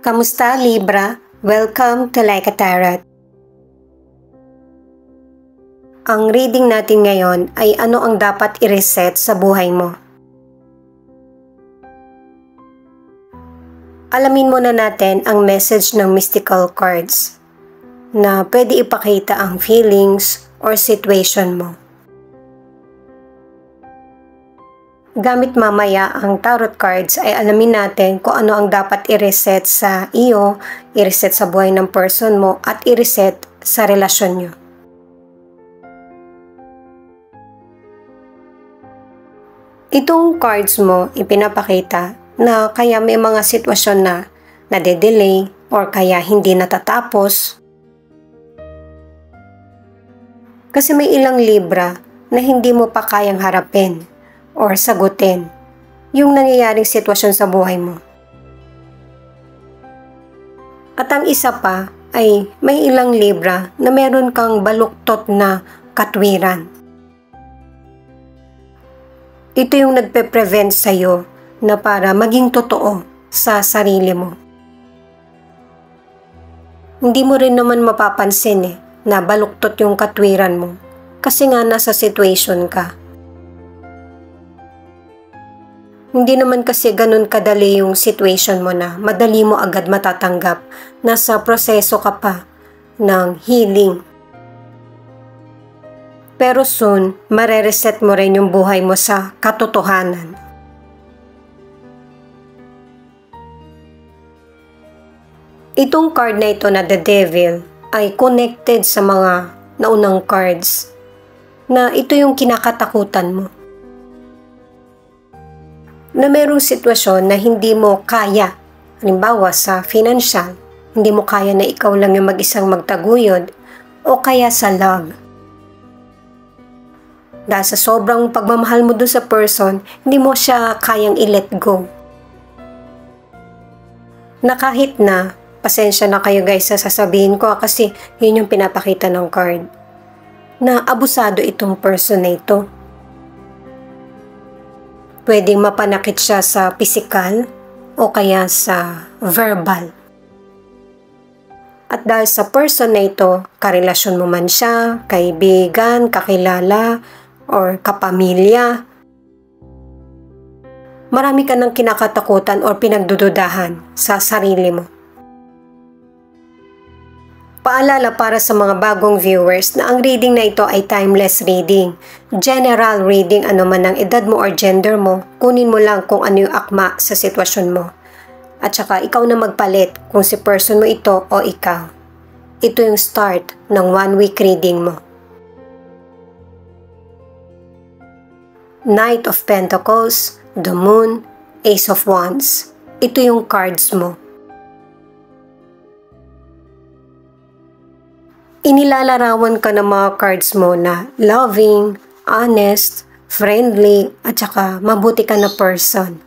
Kamusta, Libra? Welcome to Like a Tarot. Ang reading natin ngayon ay ano ang dapat i-reset sa buhay mo. Alamin muna natin ang message ng mystical cards na pwede ipakita ang feelings or situation mo. Gamit mamaya ang tarot cards ay alamin natin kung ano ang dapat i-reset sa iyo, i-reset sa buhay ng person mo, at i-reset sa relasyon nyo. Itong cards mo ipinapakita na kaya may mga sitwasyon na nade-delay or kaya hindi natatapos. Kasi may ilang Libra na hindi mo pa kayang harapin or sagutin yung nangyayaring sitwasyon sa buhay mo. At ang isa pa ay may ilang Libra na meron kang baluktot na katwiran. Ito yung nagpe-prevent sa'yo na para maging totoo sa sarili mo. Hindi mo rin naman mapapansin na baluktot yung katwiran mo kasi nga nasa situation ka. Hindi naman kasi ganun kadali yung situation mo na madali mo agad matatanggap. Nasa proseso ka pa ng healing. Pero soon, marereset mo rin yung buhay mo sa katotohanan. Itong card na ito na The Devil ay connected sa mga naunang cards na ito yung kinakatakutan mo. Na merong sitwasyon na hindi mo kaya, halimbawa sa financial, hindi mo kaya na ikaw lang yung mag-isang magtaguyod, o kaya sa love. Dahil sa sobrang pagmamahal mo dun sa person, hindi mo siya kayang i-let go. Na kahit na, pasensya na kayo guys sa sasabihin ko kasi yun yung pinapakita ng card, na abusado itong person na ito. Pwedeng mapanakit siya sa physical o kaya sa verbal. At dahil sa person na ito, karelasyon mo man siya, kaibigan, kakilala, or kapamilya, marami ka ng kinakatakutan o pinagdududahan sa sarili mo. Paalala para sa mga bagong viewers na ang reading na ito ay timeless reading. General reading, ano man ang edad mo or gender mo, kunin mo lang kung ano yung akma sa sitwasyon mo. At saka ikaw na magpalit kung si person mo ito o ikaw. Ito yung start ng 1 week reading mo. Knight of Pentacles, the Moon, Ace of Wands. Ito yung cards mo. Inilalarawan ka ng mga cards mo na loving, honest, friendly, at saka mabuti ka na person.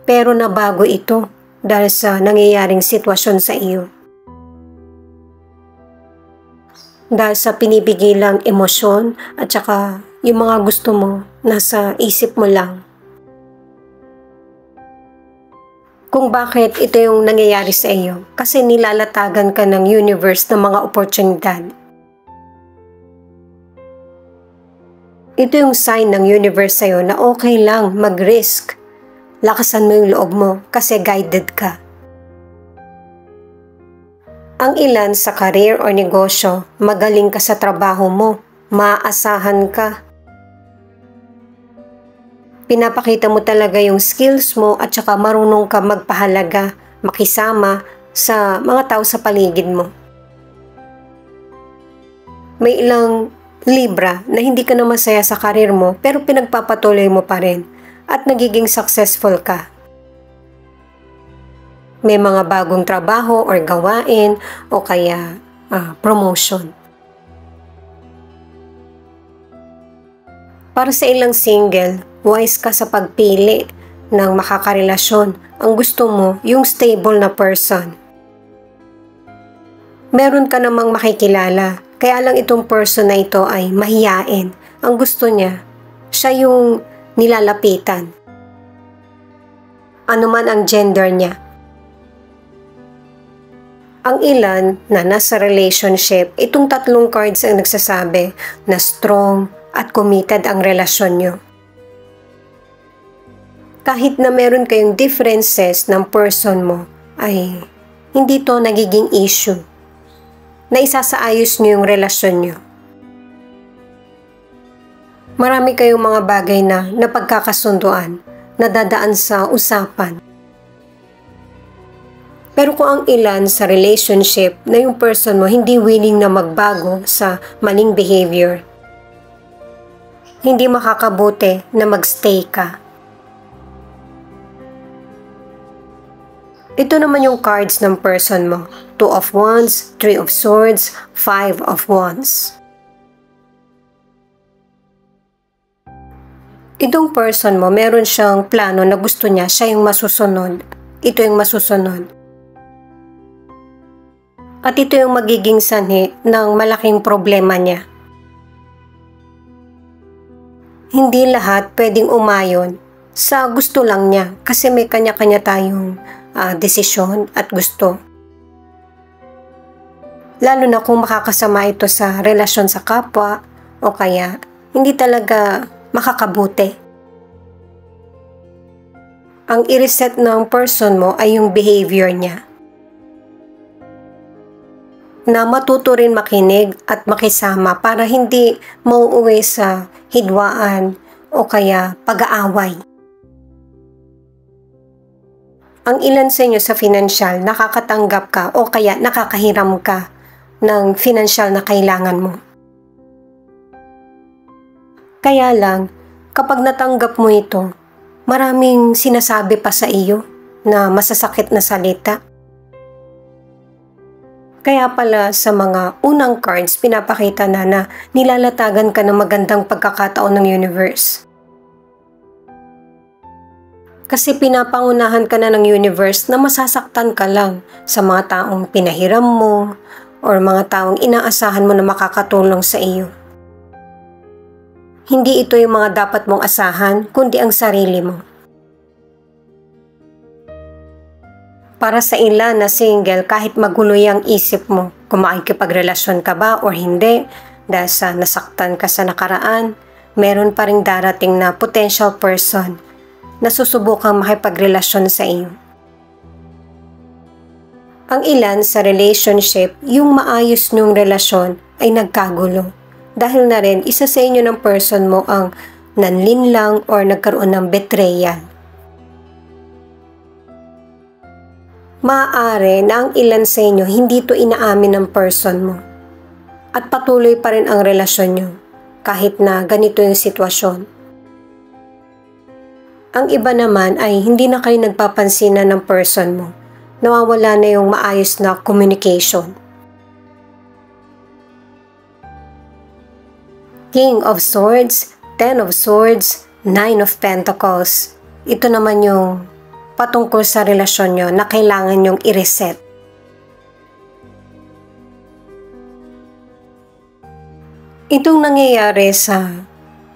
Pero nabago ito dahil sa nangyayaring sitwasyon sa iyo. Dahil sa pinipigilang emosyon at saka yung mga gusto mo nasa isip mo lang. Kung bakit ito yung nangyayari sa iyo, kasi nilalatagan ka ng universe ng mga oportunidad. Ito yung sign ng universe sa iyo na okay lang mag-risk. Lakasan mo yung loob mo kasi guided ka. Ang ilan sa career o negosyo, magaling ka sa trabaho mo, maaasahan ka. Pinapakita mo talaga yung skills mo at saka marunong ka magpahalaga, makisama sa mga tao sa paligid mo. May ilang Libra na hindi ka na masaya sa karir mo pero pinagpapatuloy mo pa rin at nagiging successful ka. May mga bagong trabaho or gawain o kaya promotion. Para sa ilang single, wise ka sa pagpili ng makakarelasyon. Ang gusto mo, yung stable na person. Meron ka namang makikilala, kaya lang itong person na ito ay mahiyain. Ang gusto niya, siya yung nilalapitan. ano man ang gender niya. Ang ilan na nasa relationship, itong tatlong cards ang nagsasabi na strong at committed ang relasyon nyo. Kahit na meron kayong differences ng person mo, ay hindi to nagiging issue. Na isasaayos nyo yung relasyon nyo. Marami kayong mga bagay na napagkakasunduan na dadaan sa usapan. Pero kung ang ilan sa relationship na yung person mo hindi willing na magbago sa maling behavior, hindi makakabuti na magstay ka. Ito naman yung cards ng person mo. 2 of Wands, 3 of Swords, 5 of Wands. Itong person mo, meron siyang plano na gusto niya, siya yung masusunod. Ito yung masusunod. At ito yung magiging sanhi ng malaking problema niya. Hindi lahat pwedeng umayon sa gusto lang niya kasi may kanya-kanya tayong desisyon at gusto. Lalo na kung makakasama ito sa relasyon sa kapwa o kaya hindi talaga makakabuti. Ang i-reset ng person mo ay yung behavior niya. Na matuto rin makinig at makisama para hindi mauuwi sa hidwaan o kaya pag-aaway. Ang ilan sa inyo sa financial, nakakatanggap ka o kaya nakakahiram ka ng financial na kailangan mo. Kaya lang, kapag natanggap mo ito, maraming sinasabi pa sa iyo na masasakit na salita. Kaya pala sa mga unang cards, pinapakita na nilalatagan ka ng magandang pagkakataon ng universe. Kasi pinapangunahan ka na ng universe na masasaktan ka lang sa mga taong pinahiram mo or mga taong inaasahan mo na makakatulong sa iyo. Hindi ito yung mga dapat mong asahan, kundi ang sarili mo. Para sa ilan na single, kahit magulo ang isip mo, kung makikipagrelasyon ka ba or hindi, dahil sa nasaktan ka sa nakaraan, meron pa ring darating na potential person na susubukang makipagrelasyon sa iyo. Ang ilan sa relationship, yung maayos nyong relasyon ay nagkagulo. Dahil na rin, isa sa inyo ng person mo ang nanlinlang or nagkaroon ng betrayal. Maaari na ang ilan sa inyo hindi to inaamin ng person mo. At patuloy pa rin ang relasyon nyo kahit na ganito yung sitwasyon. Ang iba naman ay hindi na kayo nagpapansinan ng person mo. Nawawala na yung maayos na communication. King of Swords, 10 of Swords, 9 of Pentacles. Ito naman yung patungkol sa relasyon nyo na kailangan nyong i-reset. Itong nangyayari sa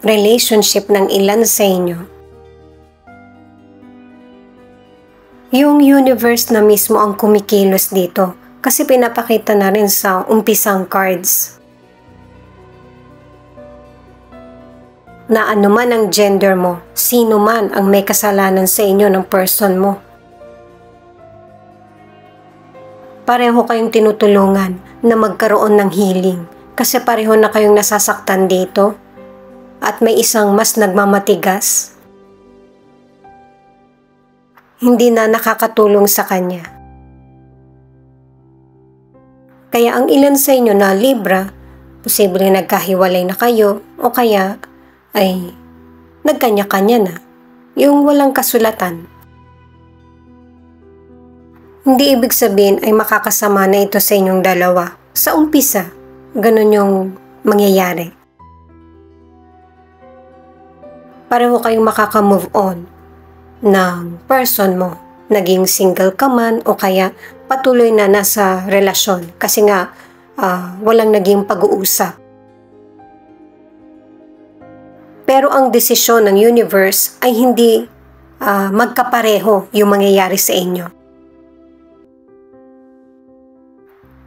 relationship ng ilan sa inyo, yung universe na mismo ang kumikilos dito kasi pinapakita na rin sa umpisang cards. Na anuman ang gender mo, sino man ang may kasalanan sa inyo ng person mo. Pareho kayong tinutulungan na magkaroon ng healing kasi pareho na kayong nasasaktan dito at may isang mas nagmamatigas. Hindi na nakakatulong sa kanya. Kaya ang ilan sa inyo na Libra, posibleng nagkahiwalay na kayo o kaya ay nagkanya-kanya na, yung walang kasulatan. Hindi ibig sabihin ay makakasama na ito sa inyong dalawa. Sa umpisa, ganun yung mangyayari. Pareho kayong makaka-move on ng person mo. Naging single ka man o kaya patuloy na nasa relasyon kasi nga walang naging pag-uusap. Pero ang desisyon ng universe ay hindi magkapareho yung mangyayari sa inyo.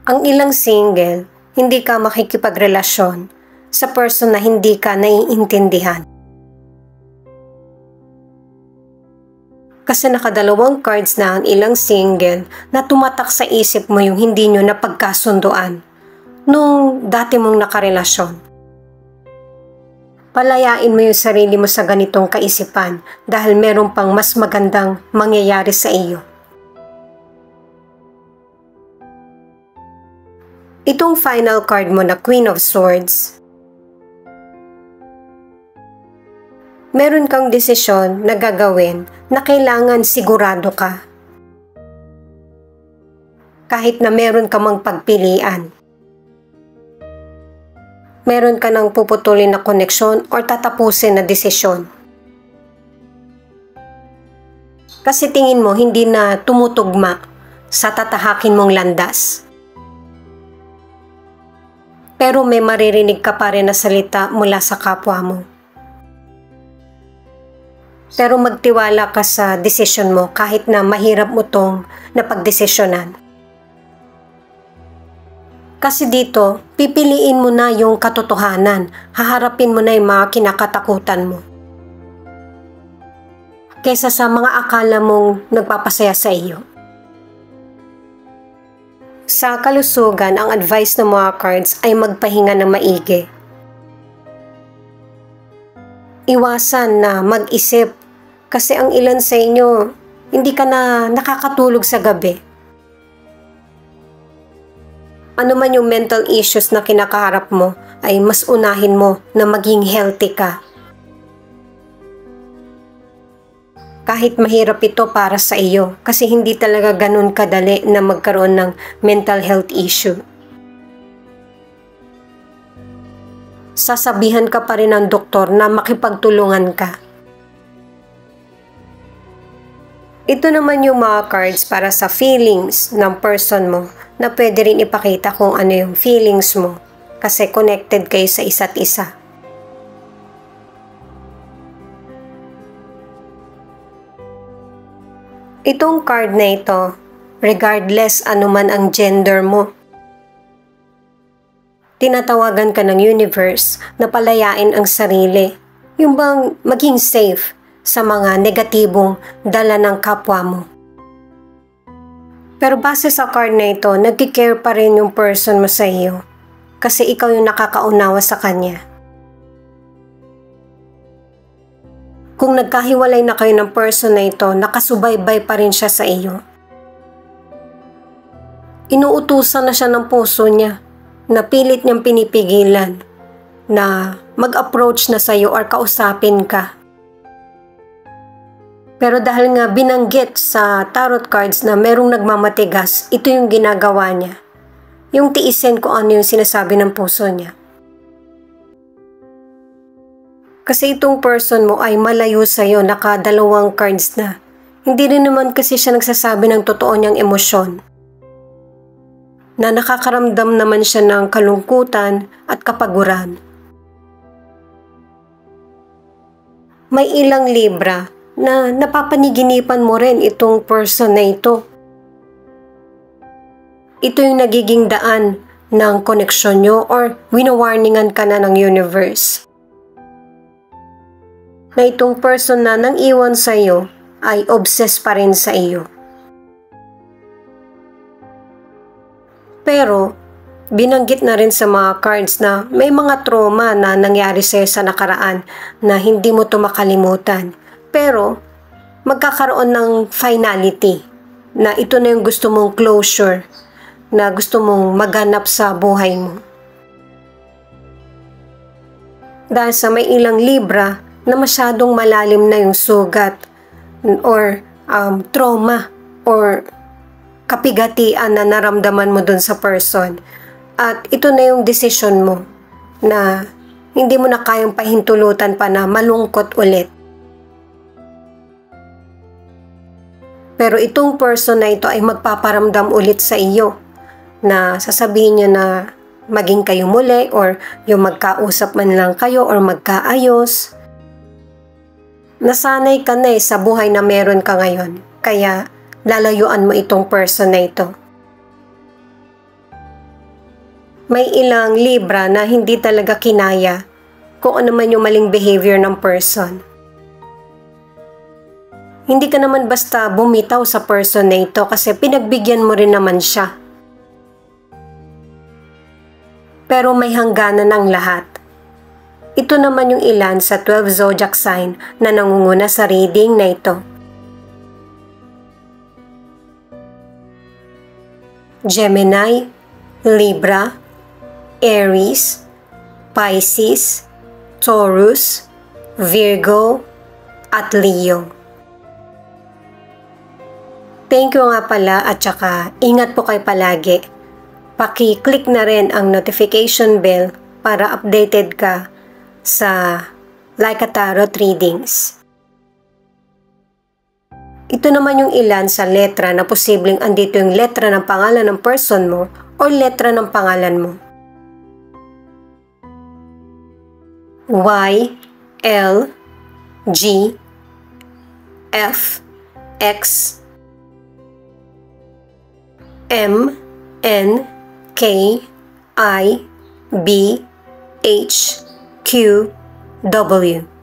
Ang ilang single, hindi ka makikipagrelasyon sa person na hindi ka naiintindihan. Kasi nakadalawang cards na ang ilang single na tumatak sa isip mo yung hindi nyo napagkasunduan nung dati mong nakarelasyon. Palayain mo yung sarili mo sa ganitong kaisipan dahil meron pang mas magandang mangyayari sa iyo. Itong final card mo na Queen of Swords, meron kang desisyon na gagawin na kailangan sigurado ka. Kahit na meron ka mang pagpilian. Meron ka nang puputulin na koneksyon o tatapusin na desisyon. Kasi tingin mo hindi na tumutugma sa tatahakin mong landas. Pero may maririnig ka pa rin na salita mula sa kapwa mo. Pero magtiwala ka sa desisyon mo kahit na mahirap mo tong napagdesisyonan. Kasi dito, pipiliin mo na yung katotohanan, haharapin mo na yung mga kinakatakutan mo. Kaysa sa mga akala mong nagpapasaya sa iyo. Sa kalusugan, ang advice ng mga cards ay magpahinga ng maigi. Iwasan na mag-isip kasi ang ilan sa inyo, hindi ka na nakakatulog sa gabi. Ano man yung mental issues na kinakaharap mo, ay mas unahin mo na maging healthy ka. Kahit mahirap ito para sa iyo kasi hindi talaga ganun kadali na magkaroon ng mental health issue. Sasabihan ka pa rin ng doktor na makipagtulungan ka. Ito naman yung mga cards para sa feelings ng person mo na pwede rin ipakita kung ano yung feelings mo kasi connected kayo sa isa't isa. Itong card na ito, regardless anuman ang gender mo, tinatawagan ka ng universe na palayain ang sarili, yung bang maging safe sa mga negatibong dala ng kapwa mo. Pero base sa card na ito, nagki-care pa rin yung person mo sa iyo kasi ikaw yung nakakaunawa sa kanya. Kung nagkahiwalay na kayo ng person na ito, nakasubaybay pa rin siya sa iyo. Inuutusan na siya ng puso niya, na pilit niyang pinipigilan, na mag-approach na sa iyo or kausapin ka. Pero dahil nga binanggit sa tarot cards na merong nagmamatigas, ito yung ginagawa niya. Yung tiisin kung ano yung sinasabi ng puso niya. Kasi itong person mo ay malayo sa'yo, nakadalawang cards na. Hindi rin naman kasi siya nagsasabi ng totoo niyang emosyon. Na nakakaramdam naman siya ng kalungkutan at kapaguran. May ilang Libra na napapaniginipan mo rin itong person na ito. Ito yung nagiging daan ng koneksyon nyo or winawarningan ka na ng universe. Na itong person na nang iwan sa iyo ay obsessed pa rin sa iyo. Pero, binanggit na rin sa mga cards na may mga trauma na nangyari sa iyo sa nakaraan na hindi mo to makalimutan. Pero, magkakaroon ng finality na ito na yung gusto mong closure, na gusto mong maganap sa buhay mo. Dahil sa may ilang Libra, na masyadong malalim na yung sugat or trauma or kapigatian na naramdaman mo dun sa person. At ito na yung decision mo na hindi mo na kayang pahintulutan pa na malungkot ulit. Pero itong person na ito ay magpaparamdam ulit sa iyo na sasabihin niya na maging kayo muli or yung magkausap man lang kayo or magkaayos. Nasanay ka na sa buhay na meron ka ngayon, kaya lalayuan mo itong person na ito. May ilang Libra na hindi talaga kinaya kung ano man yung maling behavior ng person. Hindi ka naman basta bumitaw sa person na ito kasi pinagbigyan mo rin naman siya. Pero may hangganan ang lahat. Ito naman yung ilan sa 12 zodiac sign na nangunguna sa reading na ito. Gemini, Libra, Aries, Pisces, Taurus, Virgo, at Leo. Thank you nga pala at saka ingat po kayo palagi. Paki-click na rin ang notification bell para updated ka sa Laika Tarot readings. Ito naman yung ilan sa letra na posibleng andito yung letra ng pangalan ng person mo o letra ng pangalan mo. Y, L, G, F, X, M, N, K, I, B, H, Q, W.